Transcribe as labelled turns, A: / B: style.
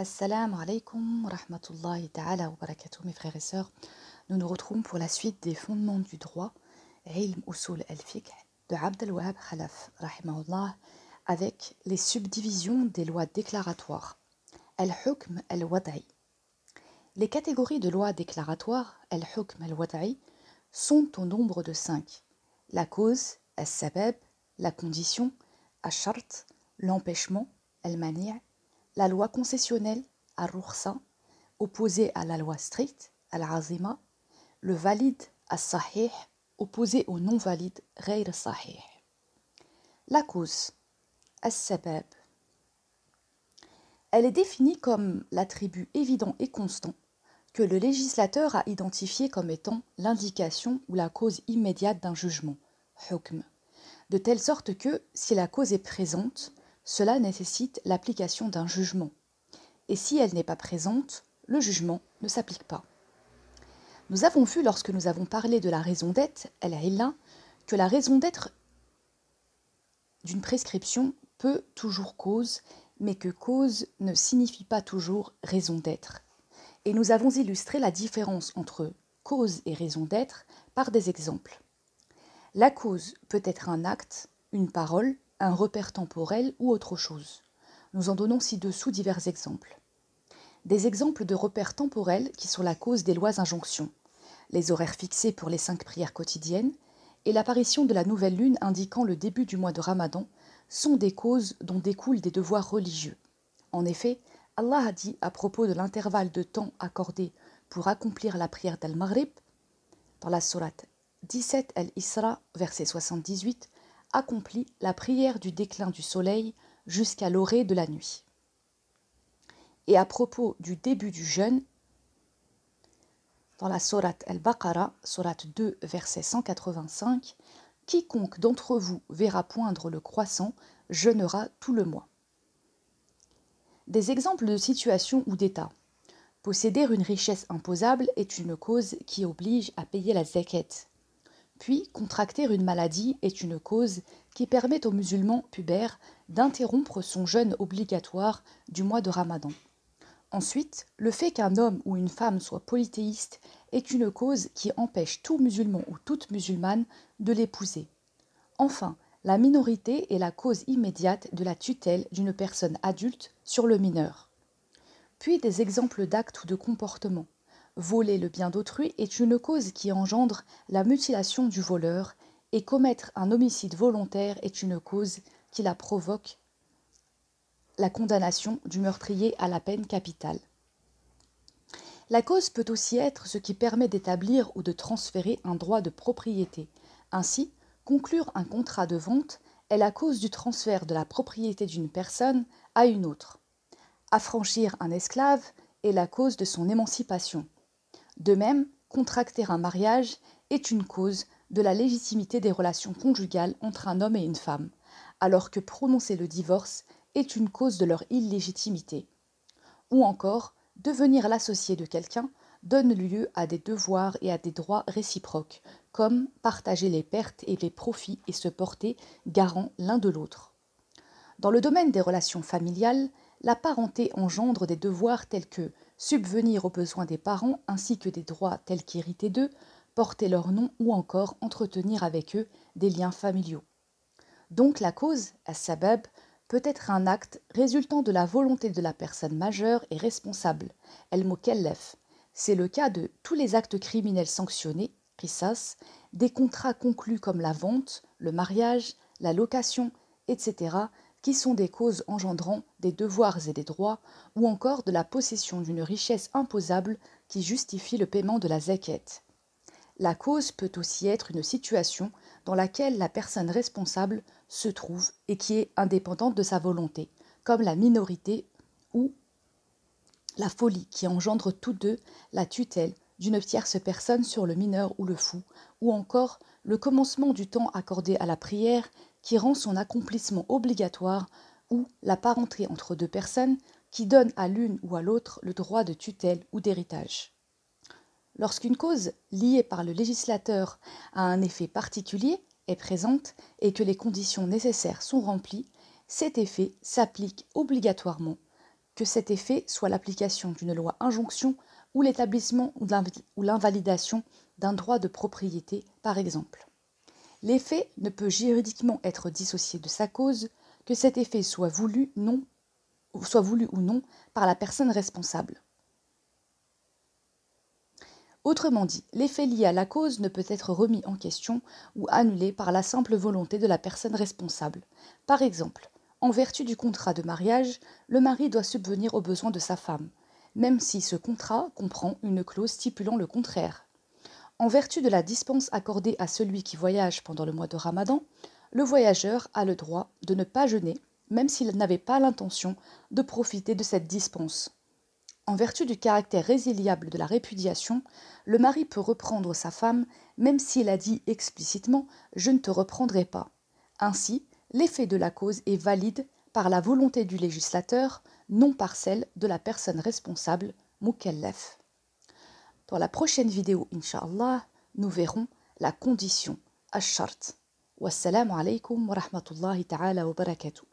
A: Assalamu alaikum wa rahmatullahi ta'ala wa barakatuh, mes frères et sœurs. Nous nous retrouvons pour la suite des fondements du droit, Ilm Usul al-Fiqh, de Abd al-Wahhab Khalaf, rahimahullah, avec les subdivisions des lois déclaratoires. Al-Hukm al-Wada'i. Les catégories de lois déclaratoires, Al-Hukm al-Wada'i, sont au nombre de 5. La cause, Al-Sabab, la condition, Al-Shart, l'empêchement, Al-Mani', la loi concessionnelle, Al-Rukhsa, opposée à la loi stricte, Al-Azima, le valide, Al-Sahih, opposé au non-valide, Ghayr Sahih. La cause, Al-Sabab. Elle est définie comme l'attribut évident et constant que le législateur a identifié comme étant l'indication ou la cause immédiate d'un jugement, hukm, de telle sorte que, si la cause est présente, cela nécessite l'application d'un jugement, et si elle n'est pas présente, le jugement ne s'applique pas. Nous avons vu lorsque nous avons parlé de la raison d'être, al-illa, que la raison d'être d'une prescription peut toujours cause, mais que cause ne signifie pas toujours raison d'être. Et nous avons illustré la différence entre cause et raison d'être par des exemples. La cause peut être un acte, une parole, un repère temporel ou autre chose. Nous en donnons ci-dessous divers exemples. Des exemples de repères temporels qui sont la cause des lois injonctions, les horaires fixés pour les 5 prières quotidiennes et l'apparition de la nouvelle lune indiquant le début du mois de Ramadan sont des causes dont découlent des devoirs religieux. En effet, Allah a dit à propos de l'intervalle de temps accordé pour accomplir la prière d'Al-Maghrib, dans la sourate 17 Al-Isra, verset 78, accomplit la prière du déclin du soleil jusqu'à l'orée de la nuit. Et à propos du début du jeûne, dans la sourate Al-Baqarah, sourate 2, verset 185, quiconque d'entre vous verra poindre le croissant jeûnera tout le mois. Des exemples de situations ou d'états. Posséder une richesse imposable est une cause qui oblige à payer la zakat. Puis, contracter une maladie est une cause qui permet aux musulmans pubères d'interrompre son jeûne obligatoire du mois de Ramadan. Ensuite, le fait qu'un homme ou une femme soit polythéiste est une cause qui empêche tout musulman ou toute musulmane de l'épouser. Enfin, la minorité est la cause immédiate de la tutelle d'une personne adulte sur le mineur. Puis des exemples d'actes ou de comportements. Voler le bien d'autrui est une cause qui engendre la mutilation du voleur, et commettre un homicide volontaire est une cause qui la provoque la condamnation du meurtrier à la peine capitale. La cause peut aussi être ce qui permet d'établir ou de transférer un droit de propriété. Ainsi, conclure un contrat de vente est la cause du transfert de la propriété d'une personne à une autre. Affranchir un esclave est la cause de son émancipation. De même, contracter un mariage est une cause de la légitimité des relations conjugales entre un homme et une femme, alors que prononcer le divorce est une cause de leur illégitimité. Ou encore, devenir l'associé de quelqu'un donne lieu à des devoirs et à des droits réciproques, comme partager les pertes et les profits et se porter garant l'un de l'autre. Dans le domaine des relations familiales, la parenté engendre des devoirs tels que subvenir aux besoins des parents ainsi que des droits tels qu'hériter d'eux, porter leur nom ou encore entretenir avec eux des liens familiaux. Donc la cause, as-sabab, peut être un acte résultant de la volonté de la personne majeure et responsable, el-mukallaf. C'est le cas de tous les actes criminels sanctionnés, qisas, des contrats conclus comme la vente, le mariage, la location, etc., qui sont des causes engendrant des devoirs et des droits, ou encore de la possession d'une richesse imposable qui justifie le paiement de la zakat. La cause peut aussi être une situation dans laquelle la personne responsable se trouve et qui est indépendante de sa volonté, comme la minorité ou la folie qui engendre tous deux la tutelle d'une tierce personne sur le mineur ou le fou, ou encore le commencement du temps accordé à la prière qui rend son accomplissement obligatoire, ou la parenté entre deux personnes qui donne à l'une ou à l'autre le droit de tutelle ou d'héritage. Lorsqu'une cause liée par le législateur à un effet particulier est présente et que les conditions nécessaires sont remplies, cet effet s'applique obligatoirement, que cet effet soit l'application d'une loi injonction ou l'établissement ou l'invalidation d'un droit de propriété, par exemple. L'effet ne peut juridiquement être dissocié de sa cause, que cet effet soit voulu ou non par la personne responsable. Autrement dit, l'effet lié à la cause ne peut être remis en question ou annulé par la simple volonté de la personne responsable. Par exemple, en vertu du contrat de mariage, le mari doit subvenir aux besoins de sa femme, même si ce contrat comprend une clause stipulant le contraire. En vertu de la dispense accordée à celui qui voyage pendant le mois de Ramadan, le voyageur a le droit de ne pas jeûner, même s'il n'avait pas l'intention de profiter de cette dispense. En vertu du caractère résiliable de la répudiation, le mari peut reprendre sa femme, même s'il a dit explicitement « je ne te reprendrai pas ». Ainsi, l'effet de la cause est valide par la volonté du législateur, non par celle de la personne responsable, mukallaf. Dans la prochaine vidéo, Inch'Allah, nous verrons la condition, ash-shart. Wassalamu alaykum wa rahmatullahi ta'ala wa barakatuh.